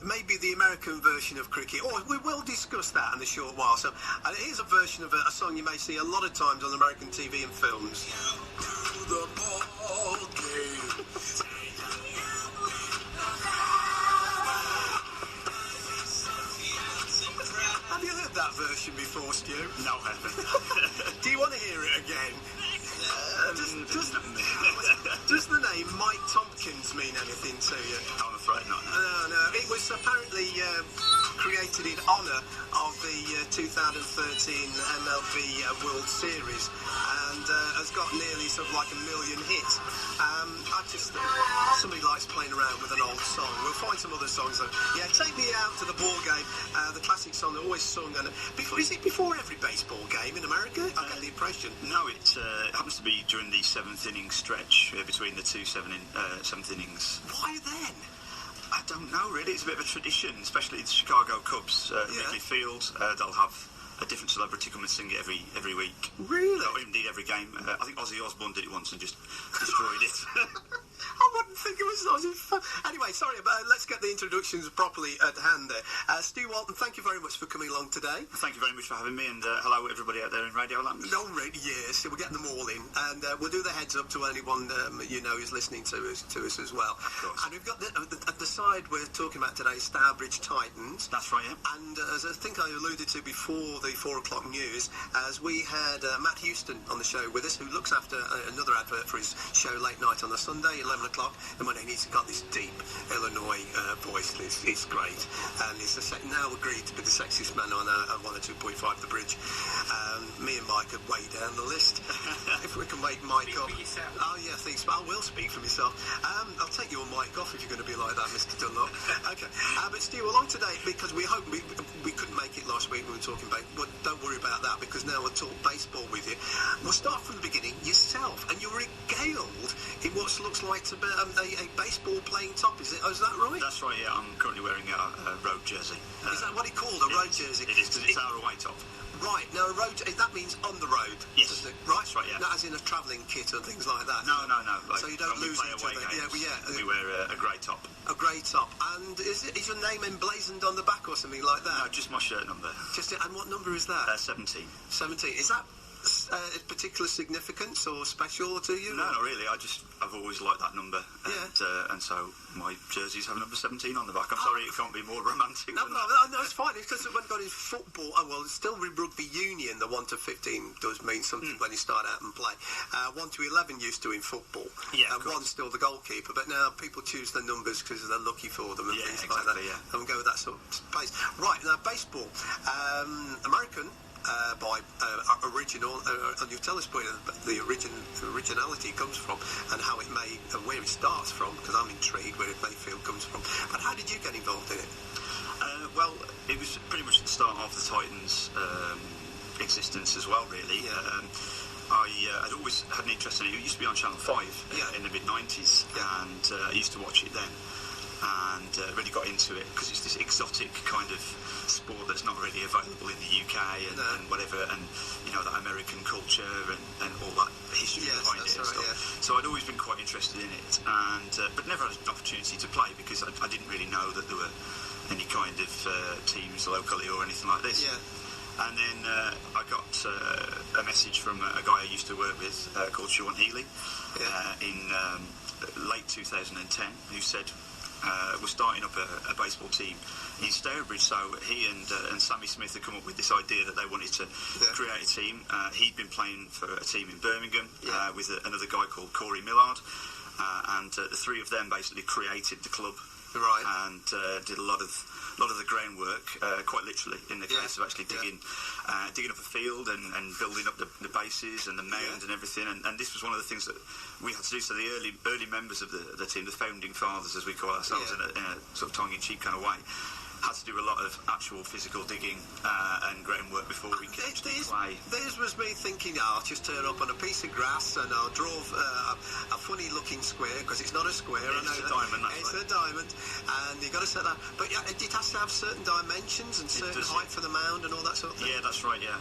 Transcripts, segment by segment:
maybe the American version of cricket. Oh, we will discuss that in a short while. So here's a version of a song you may see a lot of times on American TV and films. The ball game. Have you heard that version before, Stu? No, I haven't. Do you want to hear it again? Does the name Mike Tompkins mean anything to you? I'm afraid not. No. It was apparently created in honour of the 2013 MLB World Series and has got nearly sort of like 1 million hits. I just somebody likes playing around with an old song. We'll find some other songs though. Yeah, Take Me Out to the Ball Game, the classic song that always sung. And is it before every baseball game in America? I get the impression. No, it happens to be during the 7th inning stretch between the two seventh innings. Why then? I don't know really. It's a bit of a tradition, especially the Chicago Cubs. Wrigley Field, they'll have a different celebrity come and sing it every week. Really? Or indeed every game. I think Ozzy Osbourne did it once and just destroyed it. I wouldn't think it was fun. Anyway, sorry, but let's get the introductions properly at hand there. Stu Walton, thank you very much for coming along today. Thank you very much for having me, and hello everybody out there in Radio Land. Already, yes, we're getting them all in, and we'll do the heads up to anyone you know who's listening to us as well. Of course. And we've got at the side we're talking about today, Stourbridge Titans. That's right, yeah. And as I think I alluded to before the 4 o'clock news, as we had Matt Houston on the show with us, who looks after another advert for his show late night on a Sunday, 11 o'clock. And when he's got this deep Illinois voice, it's great. And he's now agreed to be the sexiest man on 102.5 The Bridge. Me and Mike are way down the list. If we can make Mike up. Oh, yeah, thanks. I will speak for myself. I'll take your mic off if you're going to be like that, Mr. Dunlop. Okay. But Stu, along today, because we hope we couldn't make it last week, we were talking about, but don't worry about that, because now we'll talk baseball with you. We'll start from the beginning yourself, and you're regaled in what looks like to be a baseball playing top. Is that right? That's right, yeah. I'm currently wearing a road jersey. Is that what it's called, a road jersey? It is, because it's our away top. Right, now a road, that means on the road. Yes. Right? That's right, yeah. Not as in a travelling kit or things like that. No. Like, so you don't lose each other. Games, yeah. We wear a grey top. A grey top. And is your name emblazoned on the back or something like that? No, just my shirt number. And what number is that? 17. 17. Is that particular significance or special to you? No, not really. I've always liked that number, and so my jerseys have number 17 on the back. I'm sorry, it can't be more romantic. No, it's fine. It's because when God is football, it's still with rugby union. The 1 to 15 does mean something when you start out and play. 1 to 11 used to in football. Yeah, and 1's still the goalkeeper, but now people choose the numbers because they're lucky for them and things like that. Yeah. And go with that sort of pace. Right now, baseball, American. By original, and you tell us where the originality comes from and how it may, where it starts from, because I'm intrigued where it may feel comes from. But how did you get involved in it? Well, it was pretty much the start of the Titans' existence as well, really. I had always had an interest in it. It used to be on Channel 5 in the mid-90s, and I used to watch it then. And really got into it because it's this exotic kind of sport that's not really available in the UK and whatever, and that American culture and all that history behind it and stuff. Yeah. So I'd always been quite interested in it, and but never had an opportunity to play because I didn't really know that there were any kind of teams locally or anything like this. Yeah. And then I got a message from a guy I used to work with called Sean Healy in late 2010, who said, we're starting up a baseball team in Stourbridge. So he and Sammy Smith had come up with this idea that they wanted to create a team. He'd been playing for a team in Birmingham with another guy called Corey Millard, and the three of them basically created the club. Right. And did a lot of the groundwork, quite literally, in the case of actually digging up a field and building up the bases and the mound and everything. And this was one of the things that we had to do. So the early members of the team, the founding fathers, as we call ourselves, in a sort of tongue-in-cheek kind of way, had to do a lot of actual physical digging and groundwork before we could play. This was me thinking, I'll just turn up on a piece of grass and I'll draw a funny-looking square, because it's not a square. It's a diamond. It's a diamond, and you've got to set that. But it has to have certain dimensions and certain height for the mound and all that sort of thing. Yeah, that's right. Yeah,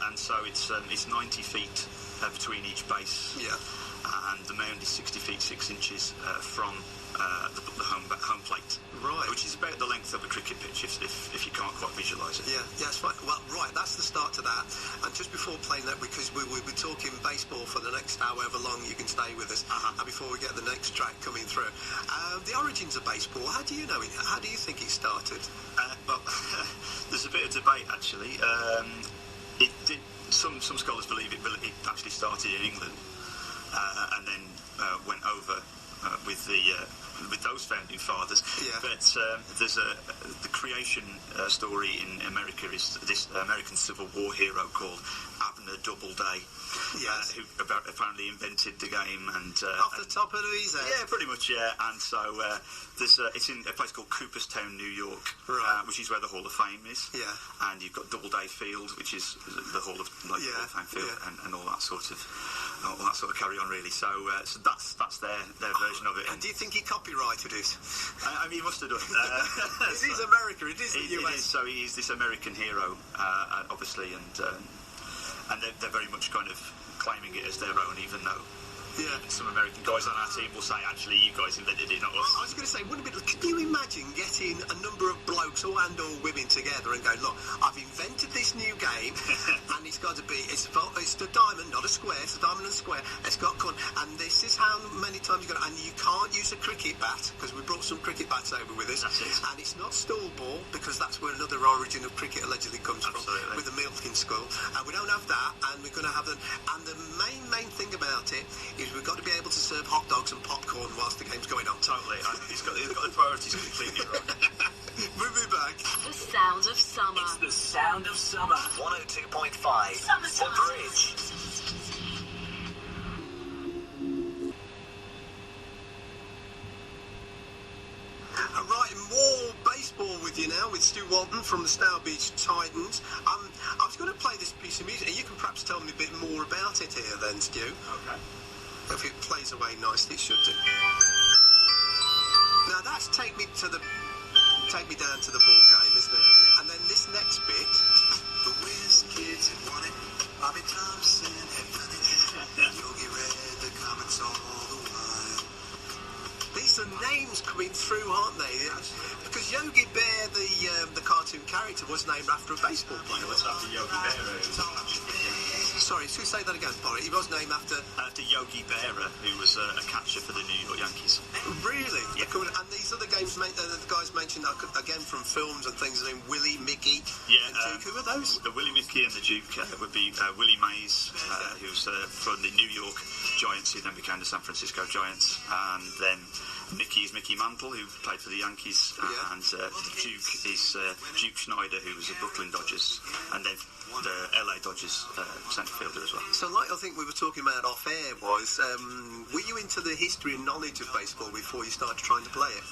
and so it's 90 feet between each base. Yeah, and the mound is 60 feet 6 inches from the home plate. right. Which is about the length of a cricket pitch, if you can't quite visualise it. Yeah, that's right. Well, right, that's the start to that. And just before playing that, because we'll be talking baseball for the next however long you can stay with us, and before we get the next track coming through. The origins of baseball, how do you know it? How do you think it started? Well, there's a bit of debate, actually. Some scholars believe it actually started in England and then went over with those founding fathers. Yeah. But there's the creation story in America is this American Civil War hero called Abner Doubleday, who apparently invented the game. And off the top of his head. Yeah, pretty much. Yeah, and so it's in a place called Cooperstown, New York, which is where the Hall of Fame is. Yeah, and you've got Doubleday Field, which is the Hall of Fame field, and all that sort of. All that sort of carry on, really. So that's their version of it. And do you think he copyrighted it? I mean, he must have done. It is America. It is the US. It is, so he is this American hero, obviously, and they're very much kind of claiming it as their own, even though. Yeah, some American guys on our team will say, actually, you guys invented it, not us. I was going to say, can you imagine getting a number of blokes or women together and going, look, I've invented this new game, and it's got to be, it's a diamond, not a square, it's a diamond and a square, it's got corn, and this is how many times you've got to, and you can't use a cricket bat, because we brought some cricket bats over with us, and it's not stool ball, because that's where another origin of cricket allegedly comes from, with the milking school, and we don't have that, and we're going to have them, and the main thing about it is we've got to be able to serve hot dogs and popcorn whilst the game's going on. Totally. He's got the priorities completely right. We'll be back. The sound of summer. It's the sound of summer. 102.5. Summer The Bridge. Right, more baseball with you now with Stu Walton from the Stour Beach Titans. I was going to play this piece of music, and you can perhaps tell me a bit more about it here then, Stu. Okay. If it plays away nicely, it should do. Now that's take me down to the ball game, isn't it? And then this next bit. The Whiz Kids had won it. Bobby Thompson had done it. Yogi read the comments all the while. These are names coming through, aren't they? Because Yogi Bear, the cartoon character, was named after a baseball player. What's after Yogi Bear? Sorry, should we say that again, Polly? He was named after Yogi Berra, who was a catcher for the New York Yankees. Really? Yeah. Cool. And these other games, the guys mentioned again from films and things, named Willie, Mickey, and Duke. Who are those? The Willie, Mickey, and the Duke would be Willie Mays, who's from the New York Giants, who then became the San Francisco Giants, and then Mickey is Mickey Mantle, who played for the Yankees, and the Duke is Duke Schneider, who was the Brooklyn Dodgers, and then the LA Dodgers centre fielder as well. So, like I think we were talking about off air, was were you into the history and knowledge of baseball before you started trying to play it?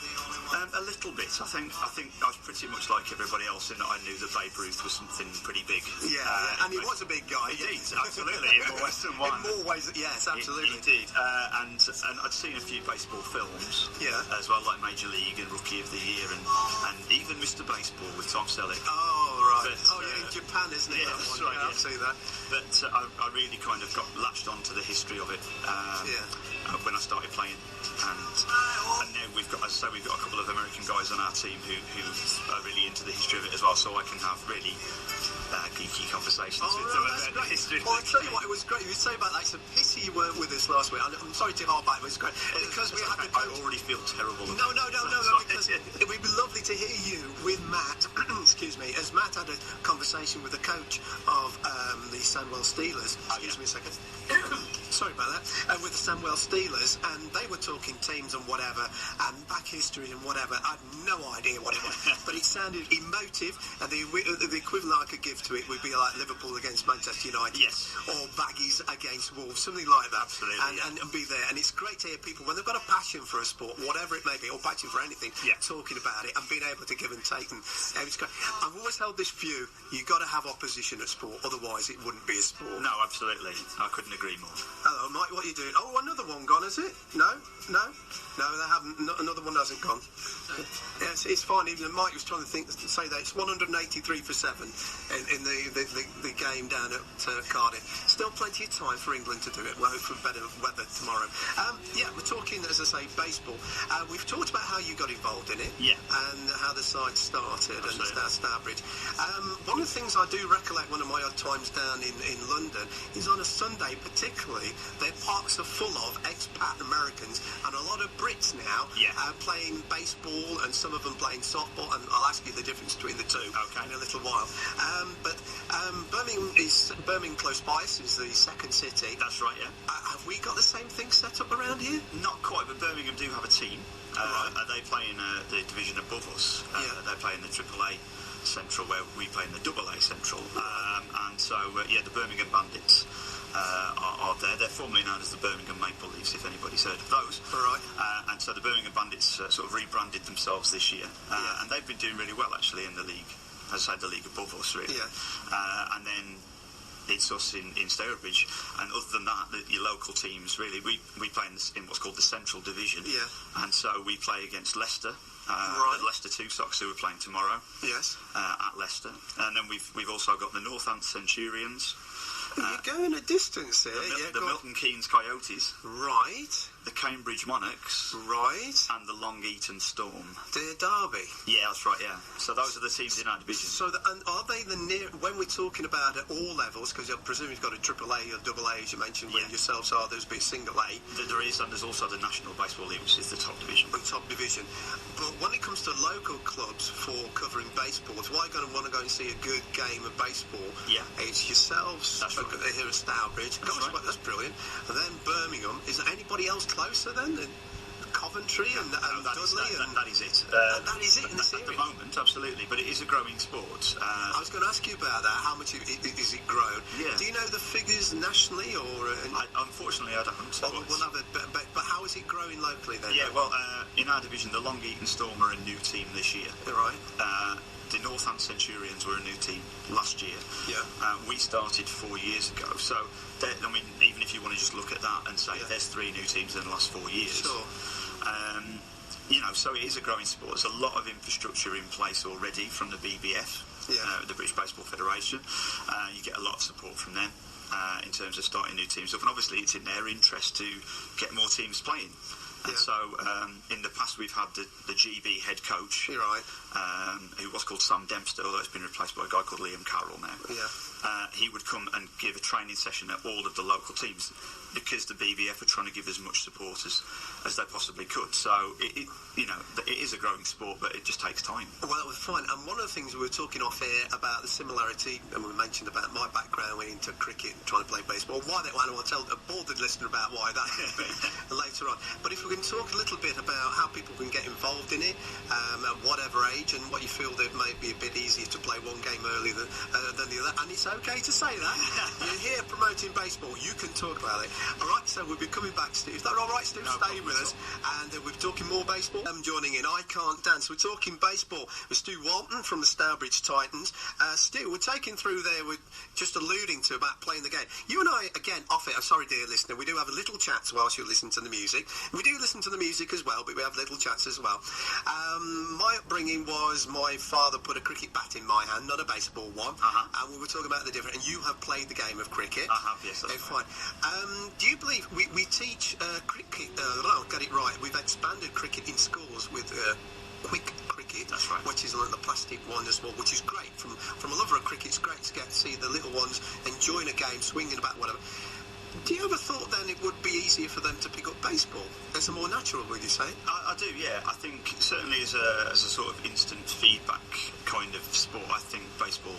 A little bit. I think I was pretty much like everybody else in that I knew that Babe Ruth was something pretty big. Yeah, and he was a big guy. He did, absolutely. In more ways than one. In more ways, yes, absolutely. He did. And I'd seen a few baseball films as well, like Major League and Rookie of the Year, and even Mr. Baseball with Tom Selleck. Oh, right. But, in Japan, isn't it? Yeah, that's right. I've seen that. But I really kind of got latched onto the history of it when I started playing. And now we've got a couple of American guys on our team who are really into the history of it as well, so I can have really geeky conversations with them about the history. Well, I'll tell you what, it was great. You say about that, it's a pity you weren't with us last week. I'm sorry to harp back, but it's great. Because we had the coach. I already feel terrible. No, because it would be lovely to hear you with Matt, excuse me, as Matt had a conversation with the coach of the Sandwell Steelers. Excuse me a second. Sorry about that. With the Sandwell Steelers, and they were talking teams and whatever, and back history and whatever. I had no idea what it was, but it sounded emotive, and the equivalent I could give to it would be like Liverpool against Manchester United, or Baggies against Wolves, something like that. Absolutely, and be there. And it's great to hear people, when they've got a passion for a sport, whatever it may be, or passion for anything, talking about it and being able to give and take. And it's great. I've always held this view: you've got to have opposition at sport, otherwise it wouldn't be a sport. No, absolutely. I couldn't agree more. Hello, Mike, what are you doing? Oh, another one gone, is it? No, they haven't. Another one hasn't gone. Yes, it's fine. Even Mike was trying to say that it's 183 for 7 in the game down at Cardiff. Still plenty of time for England to do it. We'll hope for better weather tomorrow. We're talking, as I say, baseball. We've talked about how you got involved in it, and how the side started. Absolutely. And Stourbridge. One of the things I do recollect, one of my odd times down in London, is on a Sunday particularly, their parks are full of expat Americans and a lot of Brits now playing baseball, and some of them playing softball, and I'll ask you the difference between the two in a little while. But Birmingham close by us is the second city. That's right, yeah. Have we got the same thing set up around here? Not quite, but Birmingham do have a team. They play in the division above us. They play in the AAA Central, where we play in the AA Central. And so, the Birmingham Bandits are there. They're formerly known as the Birmingham Maple Leafs, if anybody's heard of those. Right. And so the Birmingham Bandits sort of rebranded themselves this year. And they've been doing really well, actually, in the league. As I said, the league above us, really. Yeah. And then it's us in Stourbridge. And other than that, your local teams, really, we play in what's called the Central Division. Yeah. And so we play against Leicester. At Leicester 2 Sox, who are playing tomorrow. Yes. At Leicester. And then we've also got the Northants Centurions. You're going a distance here. The Milton Keynes Coyotes. Right. The Cambridge Monarchs. Right. And the Long Eaton Storm. Dear Derby. Yeah, that's right, yeah. So those are the teams in our division. So, and are they when we're talking about at all levels, because I presume you've got a AAA or AA, as you mentioned, where yourselves are, there's been single A. There is, and there's also the National Baseball League, which is the top division. The top division. But when it comes to local clubs for covering baseball, why are going to want to go and see a good game of baseball? Yeah. It's yourselves here at Stourbridge. That's brilliant. And then Birmingham. Is there anybody else closer then? Coventry and Dudley? That is it. That is it in this area? At the moment, absolutely. But it is a growing sport. I was going to ask you about that. How much is it grown? Yeah. Do you know the figures nationally? Unfortunately, I don't. We'll have but how is it growing locally then? Yeah, well, in our division, the Long Eaton Storm are a new team this year. Right. The Northants Centurions were a new team last year. Yeah. We started 4 years ago. So, even if you want to just look at that and say there's 3 new teams in the last 4 years. Sure. So it is a growing sport. There's a lot of infrastructure in place already from the BBF, the British Baseball Federation. You get a lot of support from them in terms of starting new teams up. And obviously it's in their interest to get more teams playing. And so in the past we've had the GB head coach, who was called Sam Dempster, although it's been replaced by a guy called Liam Carroll now. Yeah. He would come and give a training session at all of the local teams, because the BBF are trying to give as much support as they possibly could. So it is a growing sport, but it just takes time. Well, it was fine. And one of the things we were talking off here about the similarity, and we mentioned about my background into cricket, trying to play baseball. Why that one? I will tell a bored listener about why that is later on. But if we can talk a little bit about how people can get involved in it at whatever age, and what you feel that it may be a bit easier to play one game earlier than the other. And it's okay to say that. You're here promoting baseball. You can talk about it. All right, so we'll be coming back, Stu. Is that all right, Stu? No, stay with us. And we're talking more baseball. I'm joining in. I Can't Dance. We're talking baseball with Stu Walton from the Stourbridge Titans. Stu, we're taking through there, we're just alluding to about playing the game. You and I, again, off it, I'm sorry, dear listener, we do have a little chats whilst you listen to the music. We do listen to the music as well, but we have little chats as well. My upbringing was my father put a cricket bat in my hand, not a baseball one, and we were talking about the different, and you have played the game of cricket. I have, yes, that's fine. Do you believe we teach cricket, I'll get it right, we've expanded cricket in schools with quick cricket, that's right, which is like the plastic one as well, which is great. From a lover of cricket, it's great to get to see the little ones enjoying a game, swinging about, whatever. Do you ever thought then it would be easier for them to pick up baseball? It's a more natural, would you say? I do, yeah. I think certainly as a sort of instant feedback kind of sport, I think baseball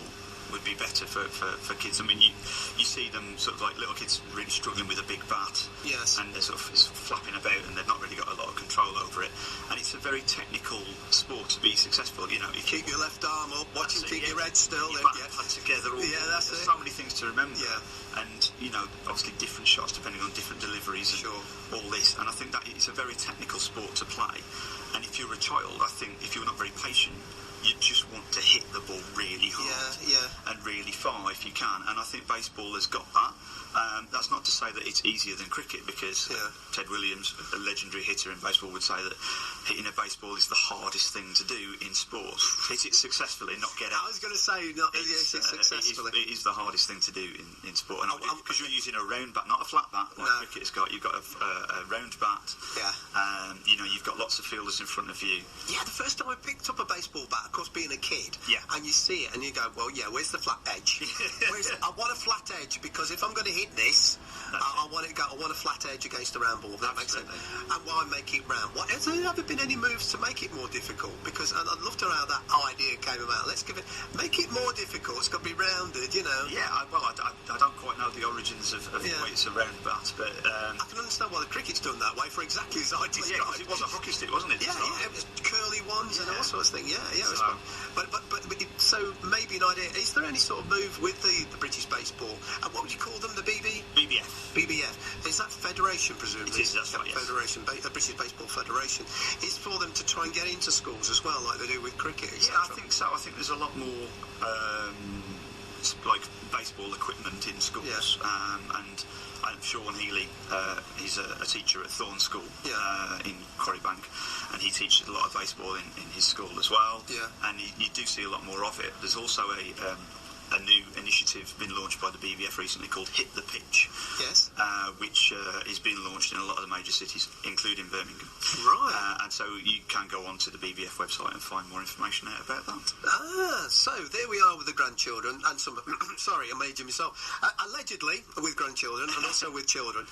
would be better for kids. I mean, you see them sort of like little kids really struggling with a big bat. Yes. And they're sort of flapping about and they've not really got a lot of control over it. And it's a very technical sport to be successful. You know, keep your left arm up, watch him keep your head still. Your back pad together. That's there's it. so many things to remember. Yeah. And, you know, obviously different shots depending on different deliveries and all this. And I think that it's a very technical sport to play. And if you're a child, I think if you're not very patient, you just want to hit the ball really hard and really far if you can. And I think baseball has got that. That's not to say that it's easier than cricket, because Ted Williams, a legendary hitter in baseball, would say that hitting a baseball is the hardest thing to do in sport. Hit it successfully, not get out. I was going to say, successfully. It is the hardest thing to do in sport, because you're using a round bat, not a flat bat like cricket has got. You've got a round bat. Yeah. You've got lots of fielders in front of you. Yeah, the first time I picked up a baseball bat, of course, being a kid, and you see it and you go, well, where's the flat edge? I want a flat edge, because if I'm going to hit this, I want a flat edge against a round ball. That makes sense. And why make it round? Has there ever been any moves to make it more difficult? Because I'd love to know how that idea came about. Make it more difficult. It's got to be rounded, you know. Yeah, I don't quite know the origins of the way it's a round bat, but I can understand why the cricket's done that way for exactly as I described. Yeah, because it was a hockey stick, wasn't it? Yeah, it was curly ones and all sorts of things. Yeah, it was fun. So maybe an idea. Is there any sort of move with the British baseball? And what would you call them? The BBF. Is that federation, presumably? It is, that's right, yes. Federation, British Baseball Federation. Is for them to try and get into schools as well, like they do with cricket, etc. Yeah, I think so. I think there's a lot more like baseball equipment in schools, and I'm Sean Healy, he's a teacher at Thorne School in Corriebank, and he teaches a lot of baseball in his school as well. Yeah. And you do see a lot more of it. There's also a new initiative been launched by the BBF recently called Hit the Pitch. Yes. Which is being launched in a lot of the major cities, including Birmingham. Right. And so you can go onto the BBF website and find more information out about that. So there we are with the grandchildren, and some, sorry, I'm aging myself, allegedly with grandchildren and also with children,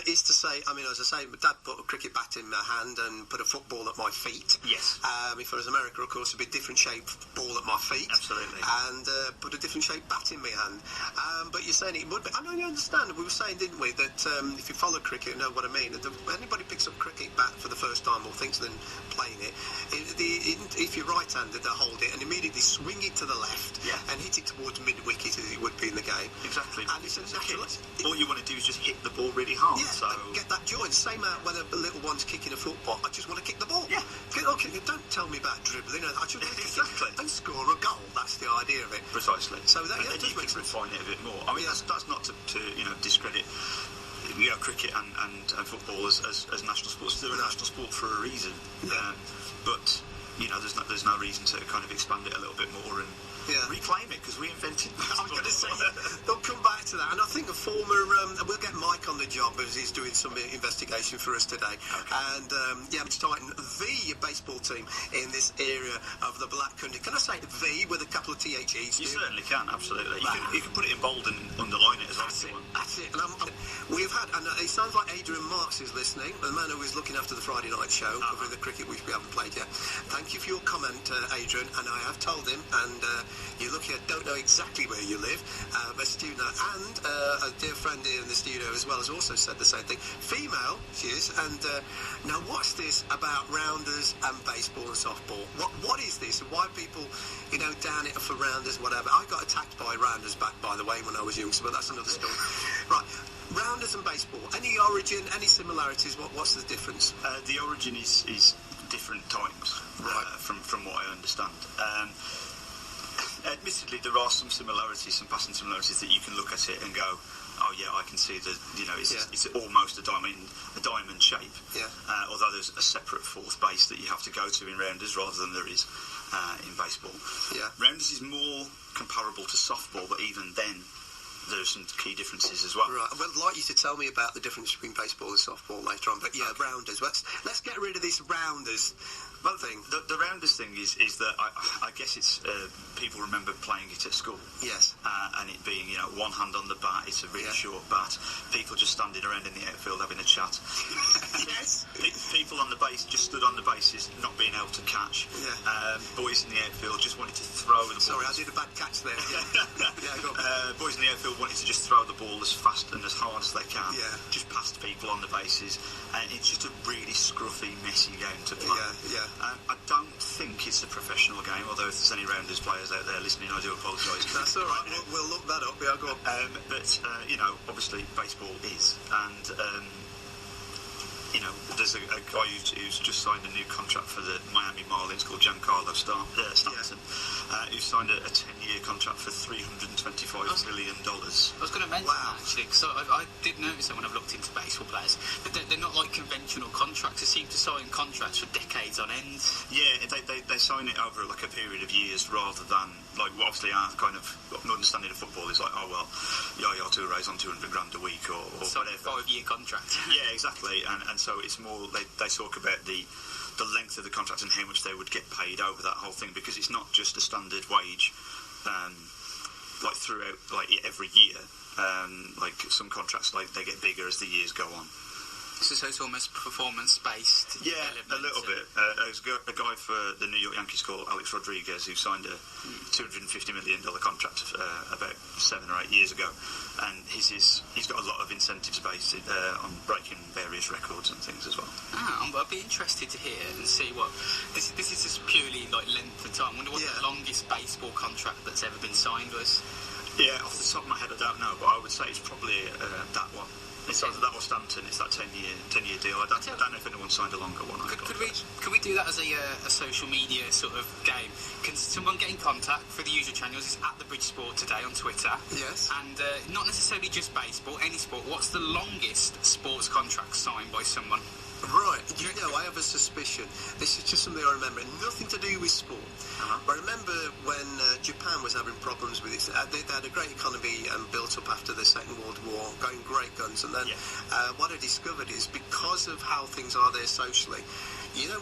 is to say, I mean, as I say, my dad put a cricket bat in my hand and put a football at my feet. Yes. If I was America, of course, it'd be a different shaped ball at my feet. Absolutely. And put a different shaped bat in my hand. But you're saying it would be, I know you understand, we were saying, didn't we, that if you follow cricket, you know what I mean, that anybody picks up a cricket bat for the first time or thinks of them playing it, if you're right-handed, they hold it and immediately swing it to the left and hit it towards mid-wicket as it would be in the game. Exactly. And it's a natural... All you want to do is just hit the ball really hard. Yeah, so get that joy. Same out when a little one's kicking a football. I just want to kick the ball. Yeah. Don't tell me about dribbling. I just want to kick it and score a goal. That's the idea of it. Precisely. So that and you can refine it a bit more. I mean, that's not to discredit cricket and football as national sports. They're a national sport for a reason. But there's no reason to kind of expand it a little bit more and reclaim it, because we invented it. I'm going to say, they'll come back to that. And I think a former, we'll get Mike on the job as he's doing some investigation for us today. Okay. And we're starting the baseball team in this area of the Black Country. Can I say the with a couple of THEs? You certainly can, absolutely. You can put it in bold and underline it as well. That's it. And we've had, and it sounds like Adrian Marks is listening, the man who is looking after the Friday night show, covering the cricket which we haven't played yet. Thank you for your comment, Adrian, and I have told him, and you're lucky I don't know exactly where you live, but Stu knows, and a dear friend here in the studio as well has also said the same thing. Female, she is, and now what's this about rounders and baseball and softball? What is this, and why people, down it for rounders, whatever? I got attacked by rounders back, by the way, when I was young, but that's another story. Right. Rounders and baseball, any origin, any similarities? What's the difference? The origin is different times, from what I understand. Admittedly, there are some similarities, some passing similarities that you can look at it and go, oh yeah, I can see that. It's almost a diamond shape. Yeah. Although there's a separate fourth base that you have to go to in rounders rather than there is in baseball. Yeah. Rounders is more comparable to softball, but even then, there are some key differences as well. Right. Well, I'd like you to tell me about the difference between baseball and softball later on. But rounders. Let's get rid of this rounders. One thing, the rounders thing is that I guess it's people remember playing it at school. Yes. And it being one hand on the bat. It's a really short bat. People just standing around in the outfield having a chat. Yes. People on the base just stood on the bases, not being able to catch. Yeah. Boys in the outfield just wanted to throw the ball. Sorry, I did a bad catch there. Go on. Boys in the outfield wanted to just throw the ball as fast and as hard as they can. Yeah. Just past people on the bases, and it's just a really scruffy, messy game to play. Yeah. I don't think it's a professional game, although if there's any rounders players out there listening, I do apologise. That's all right. We'll look that up. Yeah, go on. But obviously baseball is, and there's a guy who's just signed a new contract for the Miami Marlins called Giancarlo Stanton, who signed a 10-year contract for $325 million. I was going to mention that, actually, because I did notice that when I've looked into baseball players, that they're not like conventional contracts. They seem to sign contracts for decades on end. Yeah, they sign it over like a period of years rather than, like, obviously our kind of understanding of football is like, oh, well, Yaya Touré's on $200 grand a week or whatever. 5-year contract. Yeah, exactly. And so it's more, they talk about the length of the contract and how much they would get paid over that whole thing, because it's not just a standard wage, like throughout, like every year. Like some contracts, like they get bigger as the years go on. So it's almost performance-based. Yeah, a little bit. There's a guy for the New York Yankees called Alex Rodriguez who signed a $250 million contract about 7 or 8 years ago, and he's got a lot of incentives based on breaking various records and things as well. I'd be interested to hear and see what this is just purely like length of time. I wonder what the longest baseball contract that's ever been signed was. Yeah, off the top of my head I don't know, but I would say it's probably that one. It's either that or Stanton. It's that 10-year deal. I don't know if anyone signed a longer one. Could we do that as a social media sort of game? Can someone get in contact for the usual channels? It's at the Bridge Sport today on Twitter. Yes. And not necessarily just baseball, any sport. What's the longest sports contract signed by someone? Right, I have a suspicion. This is just something I remember. Nothing to do with sport. But I remember when Japan was having problems with it. They had a great economy built up after the Second World War, going great guns. And then what I discovered is, because of how things are there socially,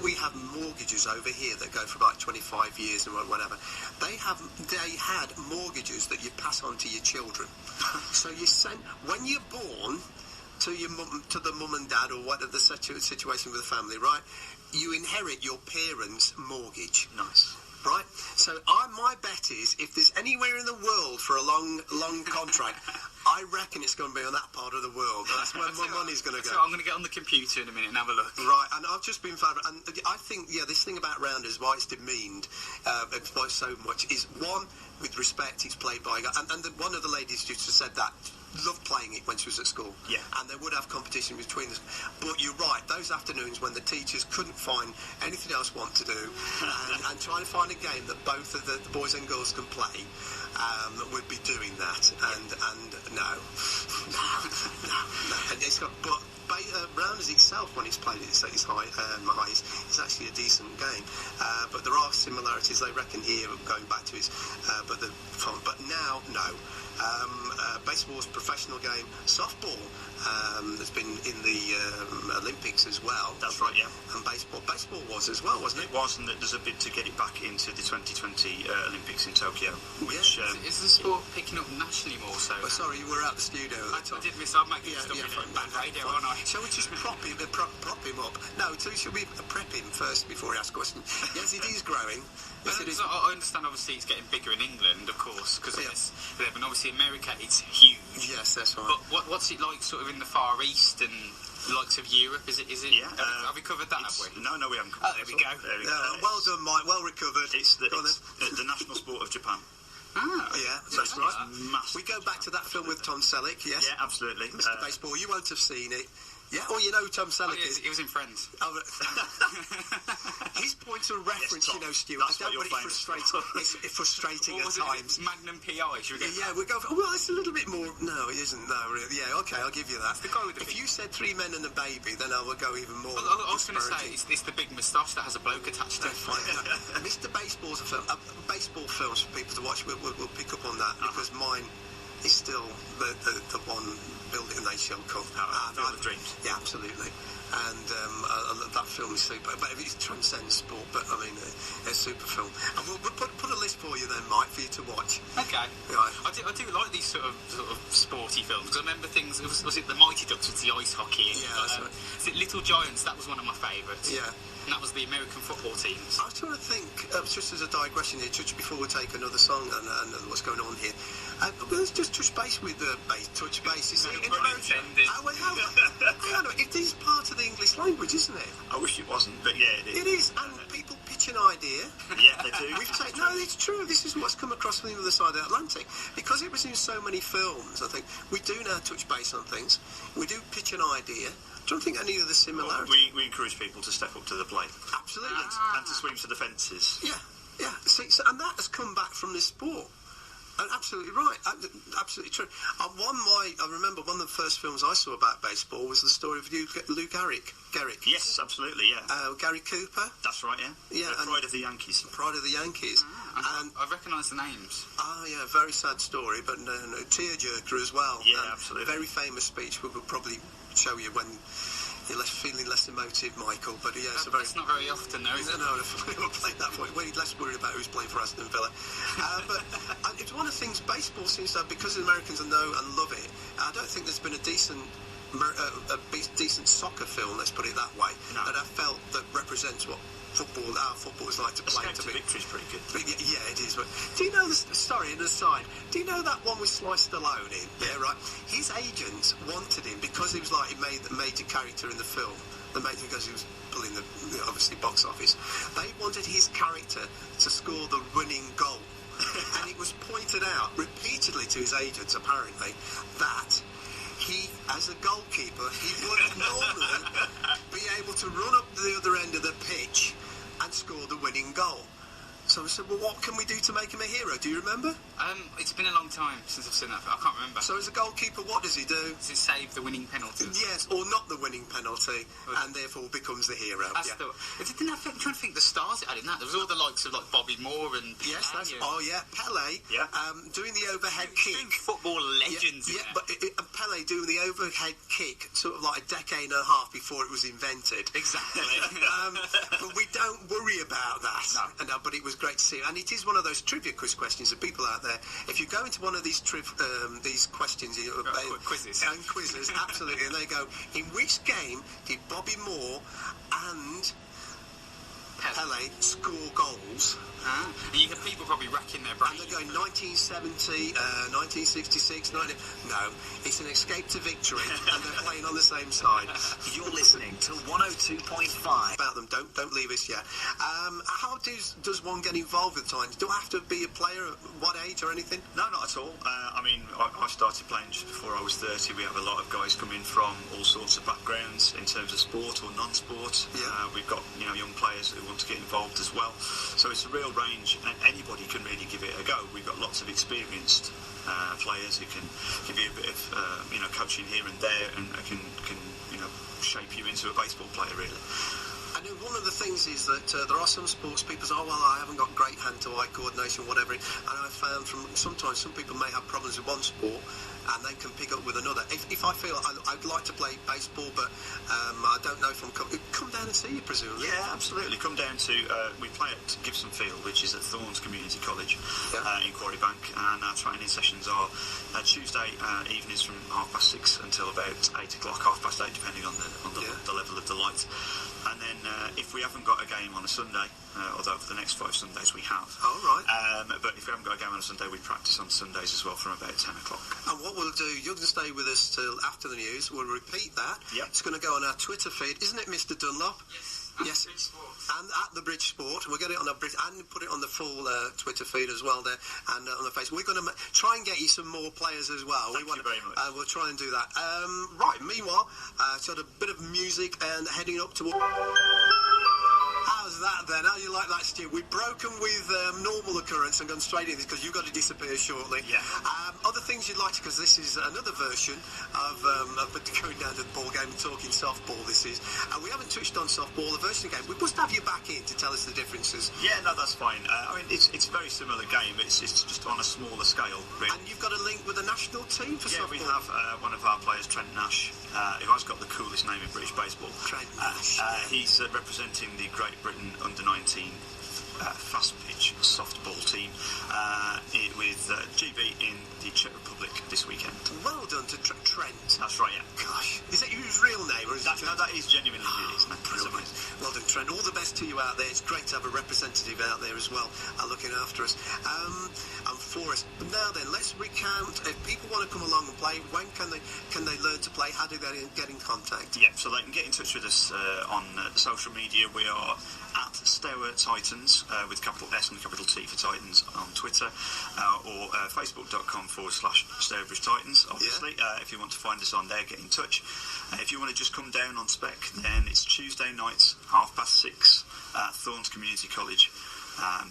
we have mortgages over here that go for about 25 years and whatever. They had mortgages that you pass on to your children. So you send, when you're born, to the mum and dad, or whatever the situation with the family, right? You inherit your parents' mortgage. Nice. Right? So my bet is, if there's anywhere in the world for a long contract, I reckon it's going to be on that part of the world. That's where my money's going to go. So I'm going to get on the computer in a minute and have a look. Right, and I've just been found, and I think, this thing about rounders, why it's demeaned by so much, is one, with respect, it's played by a guy, and one of the ladies used to said that, loved playing it when she was at school. Yeah. And they would have competition between us. But you're right, those afternoons when the teachers couldn't find anything else to do, and trying to find a game that both of the boys and girls can play, would be doing that. And no. And it's got, but Rounders itself, when it's played at its highs, is actually a decent game. But there are similarities, they reckon, here, going back to his, but now, no. Baseball's a professional game. Softball has been in the Olympics as well. That's right, yeah. And baseball was as well, wasn't it? It was, and there's a bid to get it back into the 2020 Olympics in Tokyo. Which is the sport picking up nationally more so? Oh, sorry, you were out the studio. I did miss. I'm making stuff in bad radio, aren't I? Shall we just prop him up? No, so should we prep him first before he asks questions? Yes, it is growing. Yes, it is. I understand, obviously, it's getting bigger in England, of course, because of this. And obviously, America, it's huge. Yes, that's right. But what's it like, sort of in the Far East and the likes of Europe? Is it? Yeah. Have we covered that? Have we? No, we haven't. Oh, there we go. Well done, Mike. Well recovered. It's the national sport of Japan. Yeah, that's right. We go back to that film with Tom Selleck, yes? Yeah, absolutely. Mr. Baseball, you won't have seen it. Yeah, you know who Tom Selleck is. He was in Friends. His points of reference, Stuart, I don't want it frustrating. It's frustrating at times. Magnum PI, should we go? Yeah, we'll go for, it's a little bit more. No, it isn't. No, really. Yeah, okay, I'll give you that. The guy with if you said 3 men and a baby, then I will go even more. I was going to say, it's the big moustache that has a bloke attached to it. Mr. Baseball's a film. Baseball films for people to watch, we'll pick up on that, because mine is still the one building they shall come. Field of Dreams. Yeah, absolutely. And that film is super. But it transcends sport. But I mean, it's a super film. And we'll put a list for you then, Mike, for you to watch. Okay. Right. I do like these sort of sporty films, because I remember things. Was it the Mighty Ducks with the ice hockey? And, that's right. Is it Little Giants? That was one of my favourites. Yeah. And that was the American football teams. I was trying to think, just as a digression here, just before we take another song and what's going on here, let's just touch base with touch base. Is it in America? Hang on, it is part of the English language, isn't it? I wish it wasn't, but yeah, it is. It is, and people pitch an idea. Yeah, they do. No, it's true. This is what's come across from the other side of the Atlantic. Because it was in so many films, I think, we do now touch base on things. We do pitch an idea. Don't think any of the similarities. We encourage people to step up to the plate. Absolutely. And to swing for the fences. Yeah. See, and that has come back from this sport. And absolutely right, absolutely true. I remember one of the first films I saw about baseball was the story of Lou Gehrig. Yes, absolutely, yeah. Gary Cooper. That's right, yeah. Yeah, Pride of the Yankees. Pride of the Yankees. I recognise the names. Yeah, very sad story, but no, tearjerker as well. Yeah, absolutely. Very famous speech. We will probably show you when you're feeling less emotive, Michael. But yeah, it's not very often, though, is it? No, we'll play that for you. We're less worried about who's playing for Aston Villa. But it's one of the things baseball seems to have, because the Americans know and love it. I don't think there's been a decent soccer film, let's put it that way, that I felt that represents what our football is like to play. Escape to Victory is pretty good. Yeah, it is. But do you know sorry, an aside, do you know that one with Sly Stallone in? Yeah, right. His agents wanted him because he was like he made the major character in the film. Because he was pulling the obviously box office. They wanted his character to score the winning goal. And it was pointed out repeatedly to his agents, apparently, that he, as a goalkeeper, he would normally be able to run up the other end of the pitch and score the winning goal. So I said, well, what can we do to make him a hero? Do you remember? It's been a long time since I've seen that. I can't remember. So as a goalkeeper, what does he do? Does he save the winning penalty? Yes, or not the winning penalty, and therefore becomes the hero. I'm trying to think the stars it had in that. There was all the likes of like Bobby Moore and Pele, doing the overhead kick. Football legends. But Pele doing the overhead kick, sort of like a decade and a half before it was invented. Exactly. But we don't worry about that. No, but it was great to see, and it is one of those trivia quiz questions that people out there, if you go into one of these questions, quizzes, absolutely, and they go, in which game did Bobby Moore and Pele score goals? And you have people probably racking their brains. And they're going 1970, 1966, No, it's an Escape to Victory, and they're playing on the same side. You're listening to 102.5. About them, don't leave us yet. How does one get involved with Titans? Do I have to be a player at what age or anything? No, not at all. I started playing just before I was 30. We have a lot of guys coming from all sorts of backgrounds in terms of sport or non-sport. Yeah. We've got young players who want to get involved as well. So it's a real range, and anybody can really give it a go. We've got lots of experienced players who can give you a bit of coaching here and there, and can shape you into a baseball player, really. And one of the things is that there are some sports people say, I haven't got great hand-to-eye coordination, whatever. And I found sometimes some people may have problems with one sport and they can pick up with another. If I feel I'd like to play baseball, but I don't know if I'm come down and see you, presumably. Yeah, absolutely. Come down to we play at Gibson Field, which is at Thorns Community College in Quarry Bank, and our training sessions are Tuesday evenings from 6:30 until about 8 o'clock, 8:30, depending on the level of the light. And then if we haven't got a game on a Sunday, although for the next 5 Sundays we have. Oh, right. But if we haven't got a game on a Sunday, we practice on Sundays as well from about 10 o'clock. And what we'll do, you're going to stay with us till after the news. We'll repeat that. Yep. It's going to go on our Twitter feed, isn't it, Mr. Dunlop? Yes. And at the British Sport, we'll get it on our and put it on the full Twitter feed as well there, and on the Facebook. We're going to try and get you some more players as well. Thank you very much. We'll try and do that. Right. Meanwhile, sort of a bit of music and heading up to. How's that then? How do you like that, Stu? We've broken with normal occurrence and gone straight in this because you've got to disappear shortly. Yeah. Other things you'd like to, because this is another version of going down to the ball game and talking softball. This is, and we haven't touched on softball, the version of the game. We must have you back in to tell us the differences. Yeah, no, that's fine. It's a very similar game. It's just on a smaller scale, really. And you've got a link with the national team for softball. Yeah, we have one of our players, Trent Nash, who has got the coolest name in British baseball. Trent Nash. He's representing the Great Britain under-19 fast pitch softball team with GB in the Czech Republic this weekend. Well done to Trent. That's right, yeah. Gosh, is that his real name? Or is that is genuinely his name. Brilliant. Well done, Trent. All the best to you out there. It's great to have a representative out there as well, looking after us and for us. But now then, let's recount. If people want to come along and play, when can they learn to play? How do they get in contact? Yeah, so they can get in touch with us on social media. We are at Stour Titans with capital S and capital T for Titans on Twitter, or facebook.com/Stourbridge Titans, obviously. Yeah. If you want to find us on there, get in touch. If you want to just come down on spec, then it's Tuesday nights, 6:30 at Thorns Community College.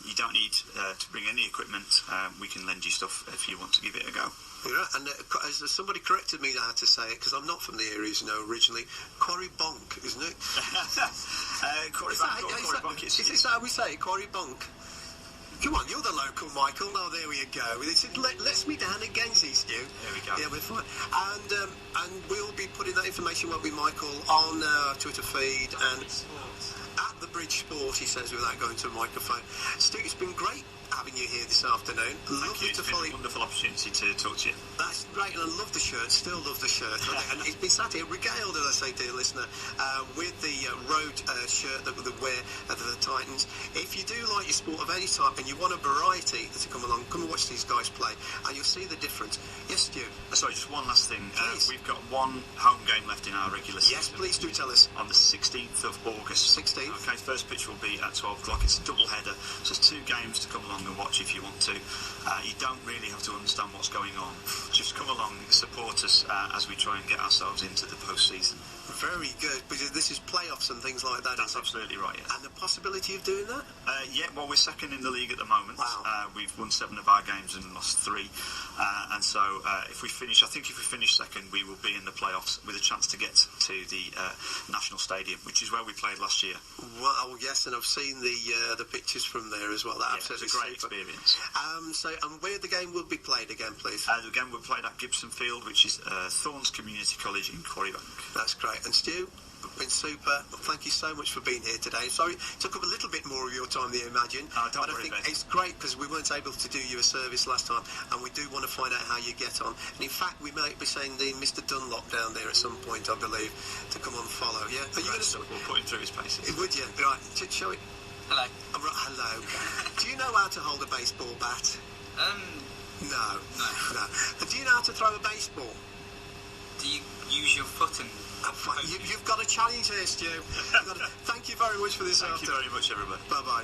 You don't need to bring any equipment. We can lend you stuff if you want to give it a go. Yeah, and as somebody corrected me how to say it, because I'm not from the area, originally. Quarry Bonk, isn't it? Quarry Bonk. Is this how we say it? Quarry Bonk? Come on, you're the local Michael. Oh, there we go. It lets me down again, Stu. There we go. Yeah, we're fine. And we'll be putting that information, won't we, Michael, on our Twitter feed and at the Bridge Sport, he says, without going to a microphone. Stu, it's been great having you here this afternoon. Lovely to follow. It's been a wonderful opportunity to talk to you. That's great, and I love the shirt. Still love the shirt. And it's been sat here regaled, as I say, dear listener, with the road shirt that we wear for the Titans. If you do like your sport of any type and you want a variety to come along, come and watch these guys play, and you'll see the difference. Yes, Stu. Sorry, just one last thing. Please. We've got one home game left in our regular season. Yes, please do tell us. On the 16th of August. 16th. Okay, first pitch will be at 12 o'clock. It's a double header, so there's 2 games to come along and watch if you want to. You don't really have to understand what's going on. Just come along, support us as we try and get ourselves into the post-season. Very good, because this is playoffs and things like that. That's absolutely right, yeah. And the possibility of doing that? Yeah, well, we're second in the league at the moment. Wow. We've won 7 of our games and lost 3. And so if we finish second, we will be in the playoffs with a chance to get to the National Stadium, which is where we played last year. Well, yes, and I've seen the pictures from there as well. It's a great experience. And where the game will be played again, please? The game will be played at Gibson Field, which is Thorns Community College in Quarrybank. That's great. And Stu, been super. Thank you so much for being here today. Sorry, it took up a little bit more of your time than you imagine. Don't but I worry, think Ben. it's great because we weren't able to do you a service last time, and we do want to find out how you get on. And in fact, we might be sending Mr. Dunlop down there at some point, I believe, to come and follow. Yeah, are you going to? We'll put him through his paces. Would you? Right. Show it. Hello. Hello. Do you know how to hold a baseball bat? No. Do you know how to throw a baseball? Do you use your foot and... You've got a challenge here, Stu. Thank you very much for this Thank you very much, everybody. Bye-bye.